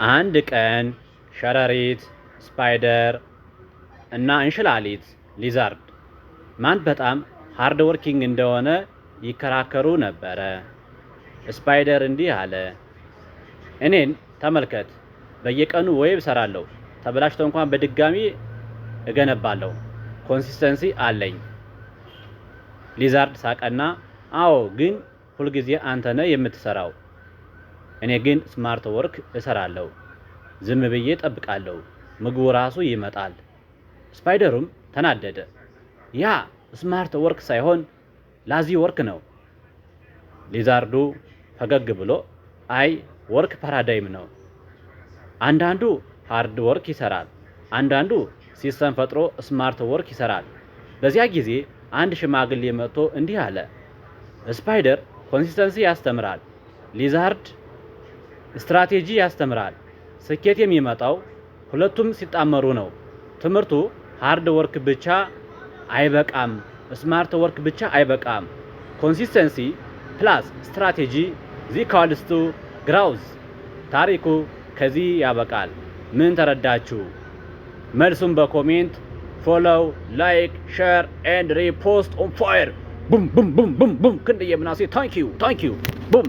አንድ ቀን ሸረሪት፣ ስፓይደር እና እንሽላሊት ሊዛርድ ማን በጣም ሃርድ ወርኪንግ እንደሆነ ይከራከሩ ነበረ። ስፓይደር እንዲህ አለ፣ እኔን ተመልከት፣ በየቀኑ ዌብ እሰራለሁ፣ ተበላሽቶ እንኳን በድጋሚ እገነባለሁ፣ ኮንሲስተንሲ አለኝ። ሊዛርድ ሳቀና፣ አዎ ግን ሁልጊዜ አንተ ነህ የምትሰራው፣ እኔ ግን ስማርት ወርክ እሰራለሁ፣ ዝም ብዬ እጠብቃለሁ፣ ምግቡ ራሱ ይመጣል። ስፓይደሩም ተናደደ፣ ያ ስማርት ወርክ ሳይሆን ላዚ ወርክ ነው። ሊዛርዱ ፈገግ ብሎ፣ አይ ወርክ ፓራዳይም ነው። አንዳንዱ ሃርድ ወርክ ይሰራል፣ አንዳንዱ ሲስተም ፈጥሮ ስማርት ወርክ ይሰራል። በዚያ ጊዜ አንድ ሽማግሌ መጥቶ እንዲህ አለ፣ ስፓይደር ኮንሲስተንሲ ያስተምራል፣ ሊዛርድ ስትራቴጂ ያስተምራል። ስኬት የሚመጣው ሁለቱም ሲጣመሩ ነው። ትምህርቱ ሃርድ ወርክ ብቻ አይበቃም፣ ስማርት ወርክ ብቻ አይበቃም። ኮንሲስተንሲ ፕላስ ስትራቴጂ ኢኳልስ ቱ ግሮውዝ። ታሪኩ ከዚህ ያበቃል። ምን ተረዳችሁ? መልሱን በኮሜንት ፎሎው፣ ላይክ፣ ሼር ኤንድ ሪፖስት ኦን ፋየር። ቡም ቡም ቡም ቡም ቡም። ክንድዬ ምናሴ ታንኪዩ ቡም